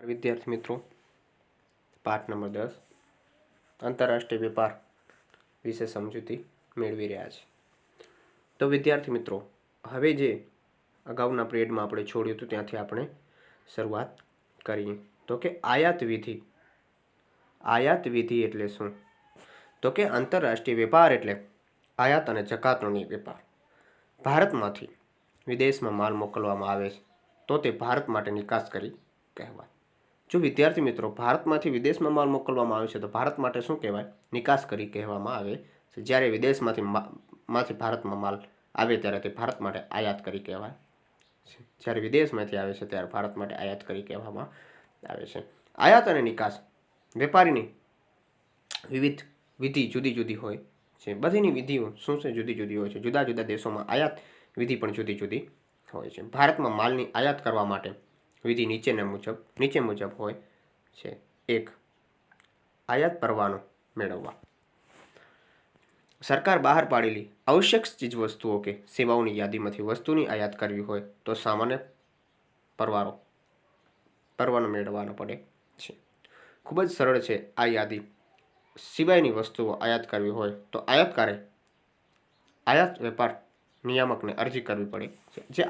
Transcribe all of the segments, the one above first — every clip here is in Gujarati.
વિદ્યાર્થી મિત્રો, પાઠ નંબર 10 આંતરરાષ્ટ્રીય વેપાર વિશે સમજૂતી મેળવી રહ્યા છે. તો વિદ્યાર્થી મિત્રો, હવે જે અગાઉના પિરિયડમાં આપણે છોડ્યું હતું ત્યાંથી આપણે શરૂઆત કરીએ. તો કે આયાત વિધિ. આયાત વિધિ એટલે શું? તો કે આંતરરાષ્ટ્રીય વેપાર એટલે આયાત અને જકાતનો વેપાર. ભારતમાંથી વિદેશમાં માલ મોકલવામાં આવે છે તો તે ભારત માટે નિકાસકારી કહેવાય. જો વિદ્યાર્થી મિત્રો, ભારતમાંથી વિદેશમાં માલ મોકલવામાં આવે છે તો ભારત માટે શું કહેવાય? નિકાસકારી કહેવામાં આવે છે. જ્યારે વિદેશમાંથી ભારતમાં માલ આવે ત્યારે તે ભારત માટે આયાતકારી કહેવાય છે. જ્યારે વિદેશમાંથી આવે છે ત્યારે ભારત માટે આયાતકારી કહેવામાં આવે છે. આયાત અને નિકાસ વેપારીની વિવિધ વિધિ જુદી જુદી હોય છે. બધીની વિધિઓ શું છે? જુદી જુદી હોય છે. જુદા જુદા દેશોમાં આયાત વિધિ પણ જુદી જુદી હોય છે. ભારતમાં માલની આયાત કરવા માટે વિધિ નીચે મુજબ હોય છે. 1. આયાત પરવાનો મેળવવા. સરકાર બહાર પાડેલી આવશ્યક ચીજવસ્તુઓ કે સેવાઓની યાદીમાંથી વસ્તુની આયાત કરવી હોય તો સામાન્ય પરવાનો મેળવવાનો પડે છે. ખૂબ જ સરળ છે. આ યાદી સિવાયની વસ્તુઓ આયાત કરવી હોય તો આયાતકારે આયાત વેપાર નિયામકને અરજી કરવી પડે છે. જે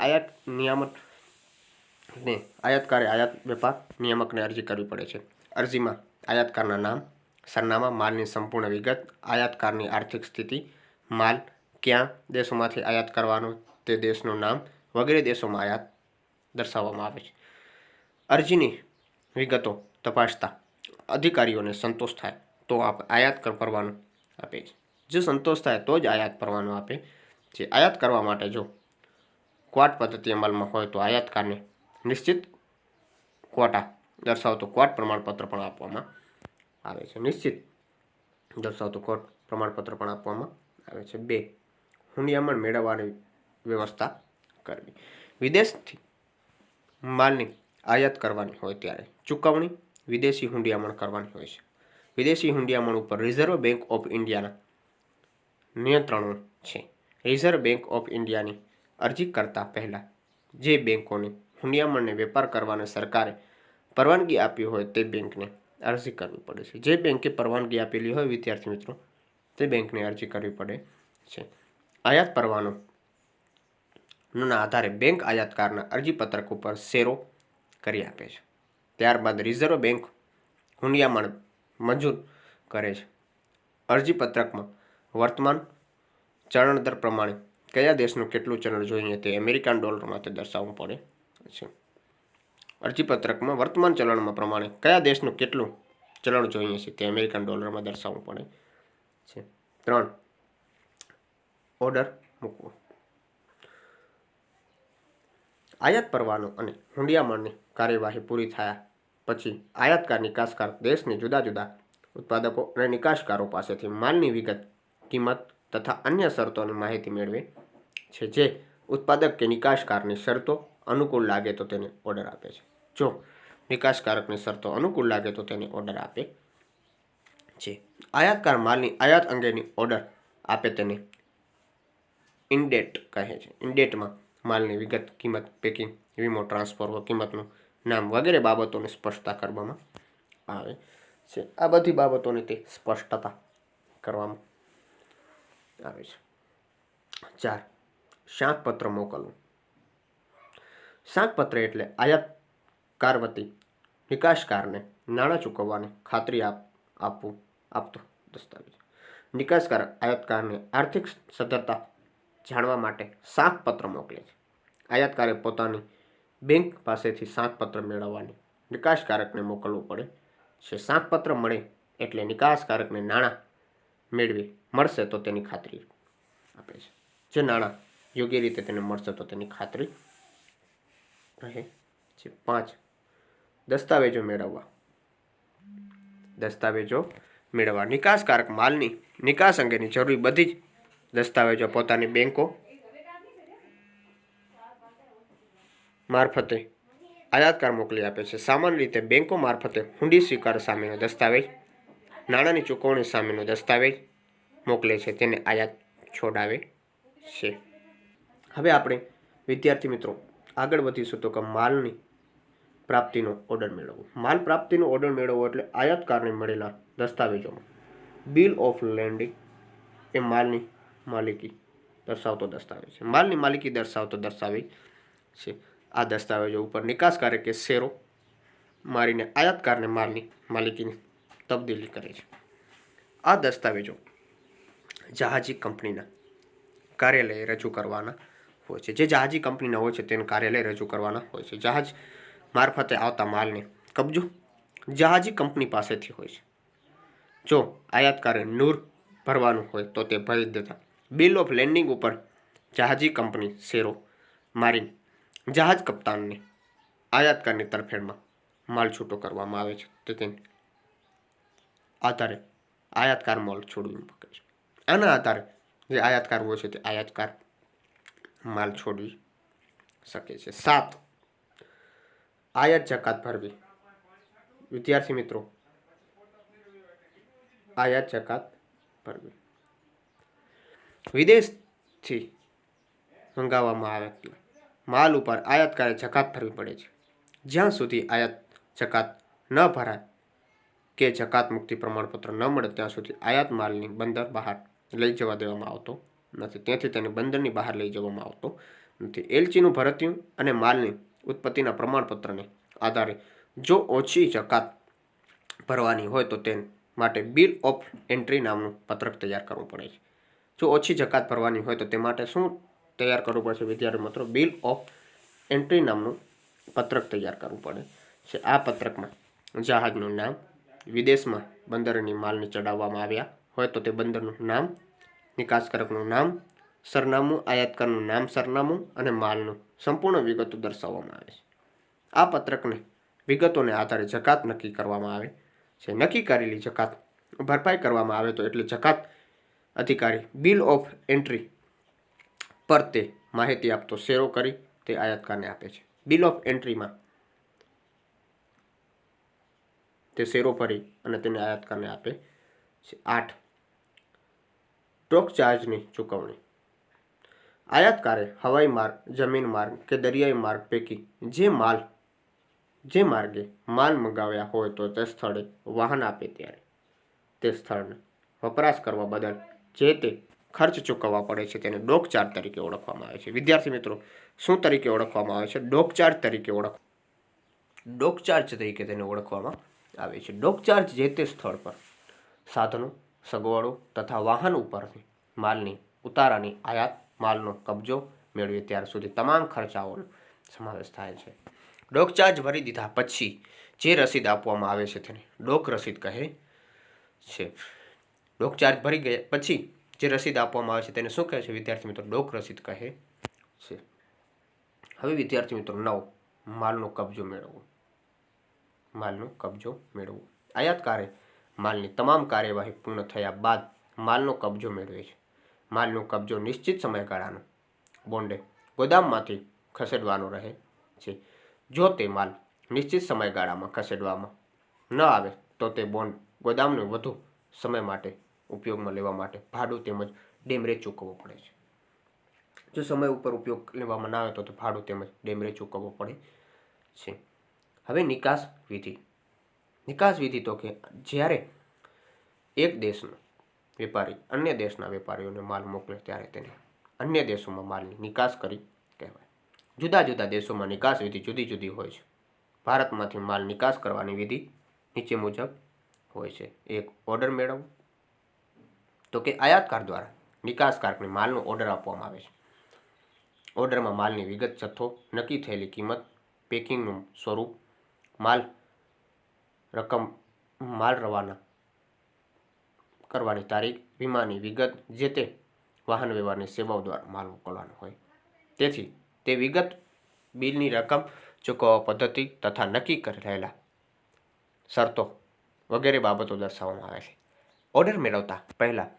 આયાતકારે આયાત વેપાર નિયામકને અરજી કરવી પડે છે. અરજીમાં આયાતકારના નામ, સરનામા, માલની સંપૂર્ણ વિગત, આયાતકારની આર્થિક સ્થિતિ, માલ કયા દેશોમાંથી આયાત કરવાનો તે દેશનું નામ વગેરે દેશોમાં આયાત દર્શાવવામાં આવે છે. અરજીની વિગતો તપાસતા અધિકારીઓને સંતોષ થાય તો આયાત પરવાનો આપે છે. જો સંતોષ થાય તો જ આયાત પરવાનો આપે છે. આયાત કરવા માટે જો ક્વાટ પદ્ધતિ અમલમાં હોય તો આયાતકારને નિશ્ચિત ક્વોટા દર્શાવતો ક્વોટ પ્રમાણપત્ર પણ આપવામાં આવે છે. નિશ્ચિત દર્શાવતો ક્વોટ પ્રમાણપત્ર પણ આપવામાં આવે છે. 2. હુંડિયામણ મેળવવાની વ્યવસ્થા કરવી. વિદેશથી માલની આયાત કરવાની હોય ત્યારે ચૂકવણી વિદેશી હુંડિયામણ કરવાની હોય છે. વિદેશી હુંડિયામણ ઉપર રિઝર્વ બેંક ઓફ ઇન્ડિયાના નિયંત્રણો છે. રિઝર્વ બેંક ઓફ ઇન્ડિયાની અરજી કરતા પહેલાં જે બેંકોને હુંડિયામણને વેપાર કરવાને સરકારે પરવાનગી આપી હોય તે બેંકને અરજી કરવી પડે છે. જે બેંકે પરવાનગી આપેલી હોય વિદ્યાર્થી મિત્રો તે બેંકને અરજી કરવી પડે છે. આયાત પરવાનોના આધારે બેંક આયાતકારના અરજીપત્રક ઉપર શેરો કરી આપે છે. ત્યારબાદ રિઝર્વ બેંક હુંડિયામણ મંજૂર કરે છે. અરજીપત્રકમાં વર્તમાન ચલણ દર પ્રમાણે કયા દેશનું કેટલું ચલણ જોઈએ તે અમેરિકન ડોલરમાં તે દર્શાવવું પડે છે. અરજીપત્રકમાં વર્તમાન ચલણમાં પ્રમાણે કયા દેશનું કેટલું ચલણ જોઈએ છે તે અમેરિકન ડોલરમાં દર્શાવવું પડે છે. 3. ઓર્ડર મૂકવો. આયાત પરવાનો અને હુંડિયામણની કાર્યવાહી પૂરી થયા પછી આયાતકાર નિકાસકાર દેશની જુદા જુદા ઉત્પાદકો અને નિકાસકારો પાસેથી માલની વિગત, કિંમત તથા અન્ય શરતોની માહિતી મેળવે છે. જે ઉત્પાદક કે નિકાસકારની શરતો અનુકૂળ લાગે તો તેને ઓર્ડર આપે છે. જો નિકાસકારકની શરતો અનુકૂળ લાગે તો તેને ઓર્ડર આપે છે. આયાતકાર માલની આયાત અંગેની ઓર્ડર આપે તેને ઇન્ડેટ કહે છે. ઇન્ડેટમાં માલની વિગત, કિંમત, પેકિંગ, વીમો, ટ્રાન્સફર, કિંમતનું નામ વગેરે બાબતોની સ્પષ્ટતા કરવામાં આવે છે. આ બધી બાબતોની તે સ્પષ્ટતા કરવામાં આવે છે. 4. શાંકપત્ર મોકલવું. શાંકપત્ર એટલે આયાતકાર વતી નિકાસકારને નાણાં ચૂકવવાની ખાતરી આપતો દસ્તાવેજ. નિકાસકાર આયાતકારને આર્થિક સદ્ધરતા જાણવા માટે શાંકપત્ર મોકલે છે. આયાતકારે પોતાની બેંક પાસેથી શાંકપત્ર મેળવવાની નિકાસકારકને મોકલવું પડે છે. શાંકપત્ર મળે એટલે નિકાસકારકને નાણાં મળશે તો તેની ખાતરી આપે છે. જે નાણાં યોગ્ય રીતે તેને મળશે તો તેની ખાતરી રહે છે. 5. દસ્તાવેજો મેળવવા. નિકાસકારક માલની નિકાસ અંગેની જરૂરી બધી જ દસ્તાવેજો પોતાની બેંકો મારફતે આયાતકાર મોકલી આપે છે. સામાન્ય રીતે બેંકો મારફતે હુંડી સ્વીકાર સામેનો દસ્તાવેજ, નાણાંની ચૂકવણી સામેનો દસ્તાવેજ મોકલે છે. તેને આયાત છોડાવે છે. હવે આપણે વિદ્યાર્થી મિત્રો આગળ વધીશું તો કે માલની પ્રાપ્તિનો ઓર્ડર મેળવવો. માલ પ્રાપ્તિનો ઓર્ડર મેળવવો એટલે આયાતકારને મળેલા દસ્તાવેજોમાં બિલ ઓફ લેન્ડિંગ એ માલની માલિકી દર્શાવતો દસ્તાવેજ છે. માલની માલિકી દર્શાવતો દસ્તાવેજ છે. આ દસ્તાવેજો ઉપર નિકાસકારે કે શેરો મારીને આયાતકારને માલની માલિકીની તબદીલી કરે છે. આ દસ્તાવેજો જહાજી કંપનીના કાર્યાલયે રજૂ કરવાના હોય છે. જે જહાજી કંપનીના હોય છે તેનું કાર્યાલય રજૂ કરવાના હોય છે. જહાજ મારફતે આવતા માલને કબજો જહાજી કંપની પાસેથી હોય છે. જો આયાતકારે નૂર ભરવાનું હોય તો તે ભરી દેતા બિલ ઓફ લેન્ડિંગ ઉપર જહાજી કંપની શેરો મારીને જહાજ કપ્તાનને આયાતકારની તરફેણમાં માલ છૂટો કરવામાં આવે છે. તો તેને આધારે આયાતકાર માલ છોડવી મૂકે છે. આના આધારે જે આયાતકાર હોય છે તે આયાતકાર માલ છોડવી શકે છે. 7. આયાત જકાત ભરવી. વિદ્યાર્થી મિત્રો, આયાત જકાત ભરવી વિદેશથી મંગાવવામાં આવેલા માલ ઉપર આયાતકારે જકાત ભરવી પડે છે. જ્યાં સુધી આયાત જકાત ન ભરાય કે જકાત મુક્તિ પ્રમાણપત્ર ન મળે ત્યાં સુધી આયાત માલની બંદર બહાર લઈ જવા દેવામાં આવતો નથી. તેથી તેને બંદરની બહાર લઈ જવામાં આવતો નથી. એલચીનું ભરતિયું અને માલની ઉત્પત્તિના પ્રમાણપત્રને આધારે જો ઓછી જકાત ભરવાની હોય તો તે માટે બિલ ઓફ એન્ટ્રી નામનું પત્રક તૈયાર કરવું પડે છે. જો ઓછી જકાત ભરવાની હોય તો તે માટે શું તૈયાર કરવું પડશે વિદ્યાર્થી મિત્રો? બિલ ઓફ એન્ટ્રી નામનું પત્રક તૈયાર કરવું પડે છે. આ પત્રકમાં જહાજનું નામ, વિદેશમાં બંદરની માલને ચડાવવામાં આવ્યા હોય તો તે બંદરનું નામ, નિકાસકારકનું નામ, સરનામું, આયાતકારનું નામ, સરનામું અને માલનું સંપૂર્ણ વિગતો દર્શાવવામાં આવે છે. આ પત્રકને વિગતોને આધારે જકાત નક્કી કરવામાં આવે છે. નક્કી કરેલી જકાત ભરપાઈ કરવામાં આવે તો એટલે જકાત અધિકારી બિલ ઓફ એન્ટ્રી પર તે માહિતી આપતો શેરો કરી તે આયાતકારને આપે છે. બિલ ઓફ એન્ટ્રીમાં તે શેરો ભરી અને તેને આયાતકારને આપે છે. 8. ડોક ચાર્જની ચૂકવણી. આયાતકારે હવાઈ માર્ગ, જમીન માર્ગ કે દરિયાઈ માર્ગ પૈકી જે માર્ગે માલ મંગાવ્યા હોય તો તે સ્થળે વાહન આપે ત્યારે તે સ્થળને વપરાશ કરવા બદલ જે તે ખર્ચ ચૂકવવા પડે છે તેને ડોક ચાર્જ તરીકે ઓળખવામાં આવે છે. વિદ્યાર્થી મિત્રો, શું તરીકે ઓળખવામાં આવે છે? ડોક ચાર્જ તરીકે ડોક ચાર્જ તરીકે તેને ઓળખવામાં આવે છે. ડોક ચાર્જ જે તે સ્થળ પર સાધનો, સગવડો તથા વાહન ઉપરથી માલની ઉતારાની આયાત, માલનો કબજો મેળવે ત્યાર સુધી તમામ ખર્ચાઓનો સમાવેશ થાય છે. ડોક ચાર્જ ભરી દીધા પછી જે રસીદ આપવામાં આવે છે તેને ડોક રસીદ કહે છે. ડોક ચાર્જ ભરી ગયા પછી જે રસીદ આપવામાં આવે છે તેને શું કહે છે વિદ્યાર્થી મિત્રો? ડોક રસીદ કહે છે. હવે વિદ્યાર્થી મિત્રો 9. માલનો કબજો મેળવવો. માલનો કબજો મેળવવો. આયાતકારે માલની તમામ કાર્યવાહી પૂર્ણ થયા બાદ માલનો કબજો મેળવે છે. માલનો કબજો નિશ્ચિત સમયગાળાનો બોન્ડે ગોદામમાંથી ખસેડવાનો રહે છે. જો તે માલ નિશ્ચિત સમયગાળામાં ખસેડવામાં ન આવે તો તે બોન્ડ ગોદામને વધુ સમય માટે ઉપયોગમાં લેવા માટે ભાડું તેમજ ડેમરેજ ચૂકવવો પડે છે. જો સમય ઉપર ઉપયોગ લેવામાં ના આવે તો ભાડું તેમજ ડેમરેજ ચૂકવવો પડે છે. હવે નિકાસ વિધિ. નિકાસ વિધિ તો કે જ્યારે એક દેશનો વેપારી અન્ય દેશના વેપારીઓને માલ મોકલે ત્યારે તેને અન્ય દેશોમાં માલની નિકાસ કરી કહેવાય. જુદા જુદા દેશોમાં નિકાસ વિધિ જુદી જુદી હોય છે. ભારતમાંથી માલ નિકાસ કરવાની વિધિ નીચે મુજબ હોય છે. 1. ઓર્ડર મેળવવો. તો કે આયાતકાર દ્વારા નિકાસકારને માલનો ઓર્ડર આપવામાં આવે છે. ઓર્ડરમાં માલની વિગત, જથ્થો, નક્કી થયેલી કિંમત, પેકિંગનું સ્વરૂપ, માલ રકમ, માલ રવાના કરવાની તારીખ, વીમાની વિગત, જે તે વાહન વ્યવહારની સેવાઓ દ્વારા માલ મોકલવાનો હોય તેથી તે વિગત, બિલની રકમ, ચૂકવવા પદ્ધતિ તથા નક્કી કરેલા શરતો વગેરે બાબતો દર્શાવવામાં આવે છે. ઓર્ડર મેળવતા પહેલાં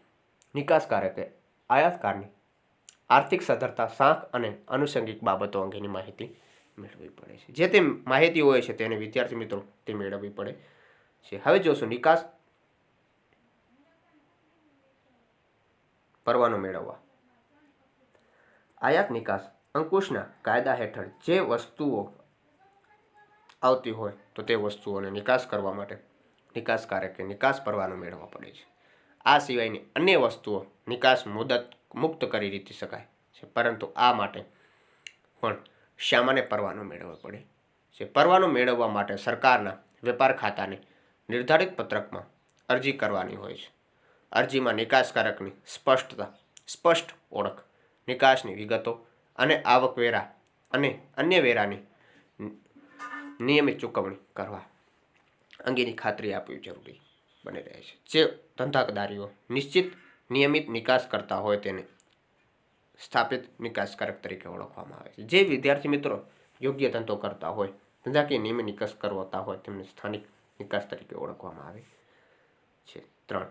નિકાસકારકે આયાતકારની આર્થિક સદ્ધરતા, સાખ અને આનુષંગિક બાબતો અંગેની માહિતી મેળવવી પડે છે. જે તે માહિતી હોય છે તેને વિદ્યાર્થી મિત્રો તે મેળવવી પડે છે. હવે જોશું નિકાસ પરવાનો મેળવવા. આયાત નિકાસ અંકુશના કાયદા હેઠળ જે વસ્તુઓ આવતી હોય તો તે વસ્તુઓને નિકાસ કરવા માટે નિકાસકારકે નિકાસ પરવાનો મેળવવો પડે છે. આ સિવાયની અન્ય વસ્તુઓ નિકાસ મુદત મુક્ત કરી દીધી શકાય છે, પરંતુ આ માટે પણ સામાન્ય પરવાનો મેળવવો પડે છે. પરવાનો મેળવવા માટે સરકારના વેપાર ખાતાને નિર્ધારિત પત્રકમાં અરજી કરવાની હોય છે. અરજીમાં નિકાસકારકની સ્પષ્ટ ઓળખ, નિકાસની વિગતો અને આવકવેરા અને અન્ય વેરાની નિયમિત ચૂકવણી કરવા અંગેની ખાતરી આપવી જરૂરી બની રહે છે. જે ધંધાદારીઓ નિશ્ચિત નિયમિત નિકાસ કરતા હોય તેને સ્થાપિત નિકાસકારક તરીકે ઓળખવામાં આવે છે. જે વિદ્યાર્થી મિત્રો યોગ્ય ધંધો કરતા હોય, ધંધાકીય નિયમિત નિકાસ કરતા હોય તેમને સ્થાનિક નિકાસ તરીકે ઓળખવામાં આવે છે. 3.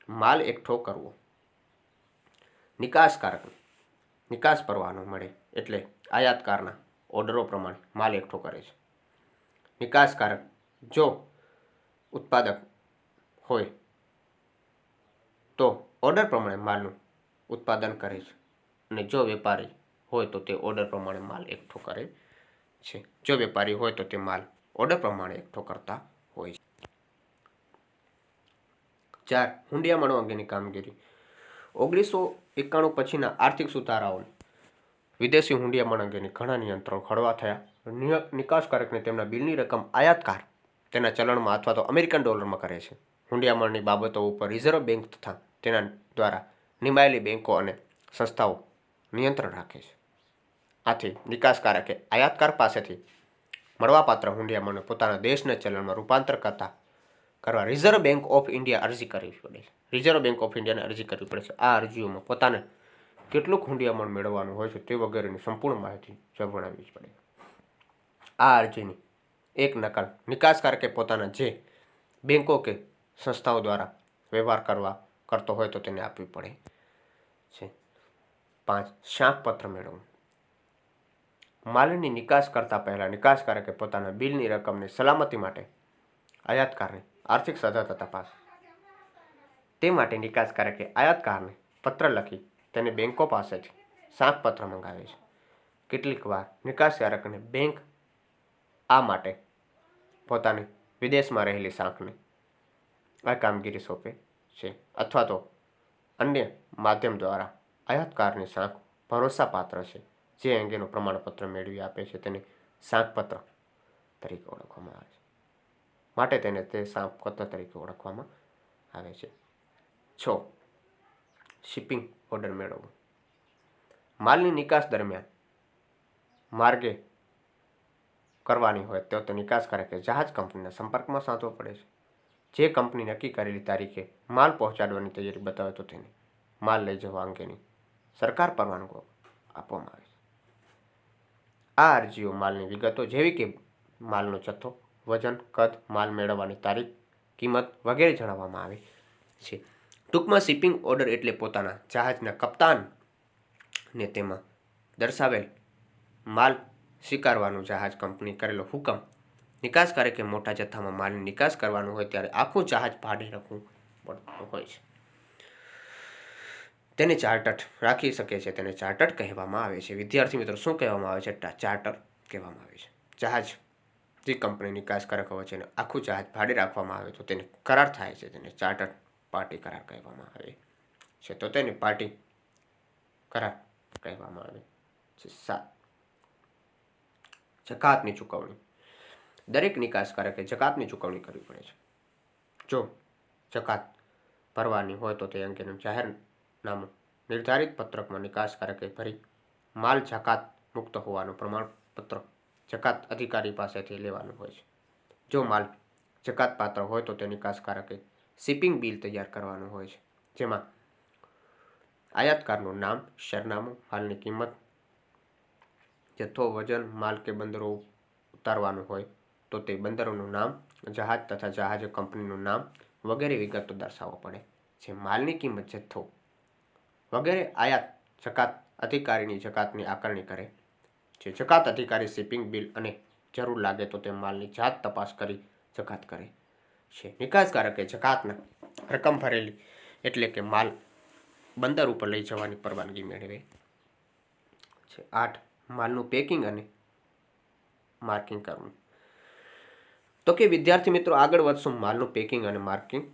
માલ એકઠો કરવો. નિકાસકારક નિકાસ પરવાનો મળે એટલે આયાતકારના ઓર્ડરો પ્રમાણે માલ એકઠો કરે છે. નિકાસકારક જો ઉત્પાદક હોય તો ઓર્ડર પ્રમાણે માલનું ઉત્પાદન કરે છે, અને જો વેપારી હોય તો તે ઓર્ડર પ્રમાણે માલ એકઠો કરે છે. જો વેપારી હોય તો તે માલ ઓર્ડર પ્રમાણે એકઠો કરતા હોય છે. 4. હુંડિયામણો અંગેની કામગીરી. 1991 પછીના આર્થિક સુધારાઓને વિદેશી હુંડિયામણ અંગેની ઘણા નિયંત્રણો હળવા થયા. નિકાસકારકને તેમના બિલની રકમ આયાતકાર તેના ચલણમાં અથવા તો અમેરિકન ડોલરમાં કરે છે. હુંડિયામણની બાબતો ઉપર રિઝર્વ બેંક તથા તેના દ્વારા નિમાયેલી બેંકો અને સંસ્થાઓ નિયંત્રણ રાખે છે. આથી નિકાસકારકે આયાતકાર પાસેથી મળવાપાત્ર હુંડિયામણને પોતાના દેશના ચલણમાં રૂપાંતર કરવા રિઝર્વ બેંક ઓફ ઇન્ડિયા અરજી કરવી પડે છે. રિઝર્વ બેંક ઓફ ઇન્ડિયાને અરજી કરવી પડે છે. આ અરજીઓમાં પોતાને કેટલું હુંડિયામણ મેળવવાનું હોય છે તે વગેરેની સંપૂર્ણ માહિતી જણાવવી પડે. આ અરજીની એક નકલ નિકાસકારકે પોતાના જે બેંકો કે સંસ્થાઓ દ્વારા વ્યવહાર કરતો હોય તો તેને આપવી પડે છે. 5. શાંકપત્ર મેળવવું. માલની નિકાસ કરતા પહેલા નિકાસકારકે પોતાના બિલની રકમની સલામતી માટે આયાતકારની આર્થિક સદ્ધરતા તપાસ. તે માટે નિકાસકારકે આયાતકારને પત્ર લખી તેને બેંકો પાસેથી શાંકપત્ર મંગાવે છે. કેટલીક વાર નિકાસકારકને બેંક આ માટે પોતાની વિદેશમાં રહેલી શાંખને આ કામગીરી સોંપે છે, અથવા તો અન્ય માધ્યમ દ્વારા આયાતકારની શાંખ ભરોસાપાત્ર છે જે અંગેનું પ્રમાણપત્ર મેળવી આપે છે તેને શાંકપત્ર તરીકે ઓળખવામાં આવે છે. માટે તેને તે શાંકપત્ર તરીકે ઓળખવામાં આવે છે. 6. શિપિંગ ઓર્ડર મેળવવું. માલની નિકાસ દરમિયાન માર્ગે કરવાની હોય તો નિકાસકારકે જહાજ કંપનીના સંપર્કમાં સાધવો પડે છે. જે કંપની નક્કી કરેલી તારીખે માલ પહોંચાડવાની તૈયારી બતાવે તો તેને માલ લઈ જવા અંગેની સરકાર પરવાનગી આપવામાં આવે છે. આ અરજીઓ માલની વિગતો જેવી કે માલનો જથ્થો, વજન, કદ, માલ મેળવવાની તારીખ, કિંમત વગેરે જણાવવામાં આવે છે. ટૂંકમાં શિપિંગ ઓર્ડર એટલે પોતાના જહાજના કપ્તાનને તેમાં દર્શાવેલ માલ સ્વીકારવાનું જહાજ કંપની કરેલો હુકમ. નિકાસકારકે મોટા જથ્થામાં માલની નિકાસ કરવાનું હોય ત્યારે આખું જહાજ ભાડે રાખવું પડતું હોય છે. તેને ચાર્ટર્ડ રાખી શકે છે. તેને ચાર્ટર્ડ કહેવામાં આવે છે. વિદ્યાર્થી મિત્રો, શું કહેવામાં આવે છે? ચાર્ટર કહેવામાં આવે છે. જહાજ જે કંપની નિકાસકારક વચ્ચેને આખું જહાજ ભાડે રાખવામાં આવે તો તેને કરાર થાય છે. તેને ચાર્ટર્ડ પાર્ટી કરાર કહેવામાં આવે છે. તો તેને પાર્ટી કરાર કહેવામાં આવે છે. 7. જકાતની ચૂકવણી. દરેક નિકાસકારકે જકાતની ચૂકવણી કરવી પડે છે. જો જકાત ભરવાની હોય તો તે અંગેનું જાહેરનામું નિર્ધારિત પત્રકમાં નિકાસકારકે ભરી માલ જકાત મુક્ત હોવાનું પ્રમાણપત્ર જકાત અધિકારી પાસેથી લેવાનું હોય છે. જો માલ જકાત પાત્ર હોય તો તે નિકાસકારકે શિપિંગ બિલ તૈયાર કરવાનું હોય છે, જેમાં આયાતકારનું નામ, સરનામું, માલની કિંમત, જથ્થો, વજન, માલ કે બંદરો ઉતારવાનું હોય તો તે બંદરોનું નામ, જહાજ તથા જહાજ કંપનીનું નામ વગેરે વિગતો દર્શાવવા પડે છે. માલની કિંમત, જથ્થો વગેરે આયાત જકાત અધિકારીની જકાતની આકારણી કરે છે. જકાત અધિકારી શિપિંગ બિલ અને જરૂર લાગે તો તે માલની જાત તપાસ કરી જકાત કરે છે. નિકાસકારકે જકાતના રકમ ભરેલી એટલે કે માલ બંદર ઉપર લઈ જવાની પરવાનગી મેળવે છે. 8. માલનું પેકિંગ અને માર્કિંગ કરવું. તો કે વિદ્યાર્થી મિત્રો આગળ વધશું માલનું પેકિંગ અને માર્કિંગ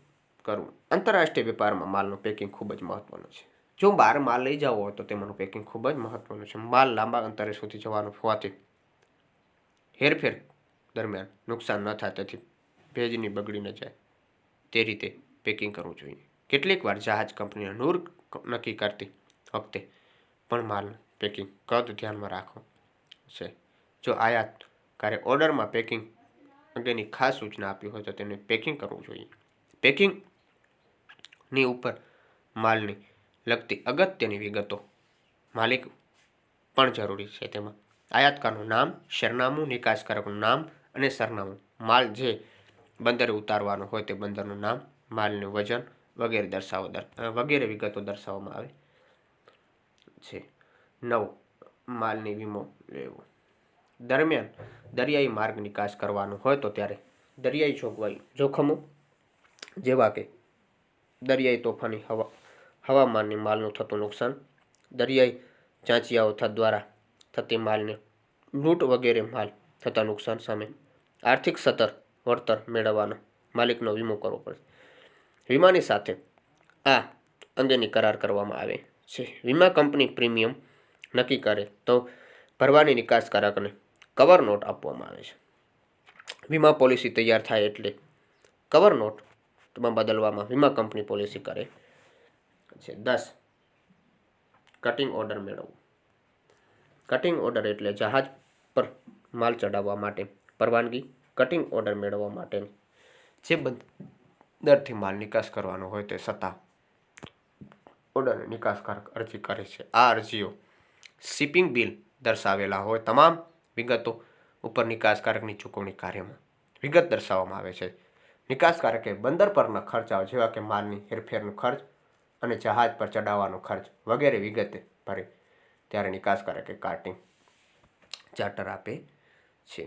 કરવું. આંતરરાષ્ટ્રીય વેપારમાં માલનું પેકિંગ ખૂબ જ મહત્વનું છે. જો બહાર માલ લઈ જવો હોય તો તેમાંનું પેકિંગ ખૂબ જ મહત્વનું છે. માલ લાંબા અંતરે સુધી જવાનું હોવાથી હેરફેર દરમિયાન નુકસાન ન થાય, તેથી ભેજની બગડી ન જાય તે રીતે પેકિંગ કરવું જોઈએ. કેટલીક વાર જહાજ કંપનીને નૂર નક્કી કરતી વખતે પણ માલનું પેકિંગ કદ ધ્યાનમાં રાખવું છે. જો આયાતકારે ઓર્ડરમાં પેકિંગ અંગેની ખાસ સૂચના આપી હોય તો તેને પેકિંગ કરવું જોઈએ. પેકિંગની ઉપર માલની લગતી અગત્યની વિગતો માલિક પણ જરૂરી છે. તેમાં આયાતકારનું નામ, સરનામું, નિકાસકારકનું નામ અને સરનામું, માલ જે બંદરે ઉતારવાનો હોય તે બંદરનું નામ, માલનું વજન વગેરે વિગતો દર્શાવવામાં આવે છે. 9. માલની વીમો લેવો. દરમિયાન દરિયાઈ માર્ગ નિકાસ કરવાનો હોય તો ત્યારે દરિયાઈ જોખમો જેવા કે દરિયાઈ તોફાની હવામાનની માલનું થતું નુકસાન, દરિયાઈ ચાંચિયાઓ દ્વારા થતી માલને લૂંટ વગેરે માલ થતા નુકસાન સામે આર્થિક વળતર મેળવવાનો માલિકનો વીમો કરવો પડે. વીમાની સાથે આ અંગેની કરાર કરવામાં આવે છે. વીમા કંપની પ્રીમિયમ નક્કી કરે તો ભરવાની નિકાસકારકને કવર નોટ આપવામાં આવે છે. વીમા પોલિસી તૈયાર થાય એટલે કવર નોટમાં બદલવામાં વીમા કંપની પોલિસી કરે છે. 10. કટિંગ ઓર્ડર મેળવવું. કટિંગ ઓર્ડર એટલે જહાજ પર માલ ચડાવવા માટે પરવાનગી. કટિંગ ઓર્ડર મેળવવા માટે જે બંદરથી માલ નિકાસ કરવાનો હોય તે છતાં ઓર્ડર નિકાસકારક અરજી કરે છે. આ અરજીઓ શિપિંગ બિલ દર્શાવેલા હોય તમામ વિગતો ઉપર નિકાસકારકની ચૂકવણી કાર્યમાં વિગત દર્શાવવામાં આવે છે. નિકાસકારકે બંદર પરના ખર્ચાઓ જેવા કે માલની હેરફેરનો ખર્ચ અને જહાજ પર ચડાવવાનો ખર્ચ વગેરે વિગતે ભરે ત્યારે નિકાસકારકે કાર્ટિંગ ચાર્ટર આપે છે.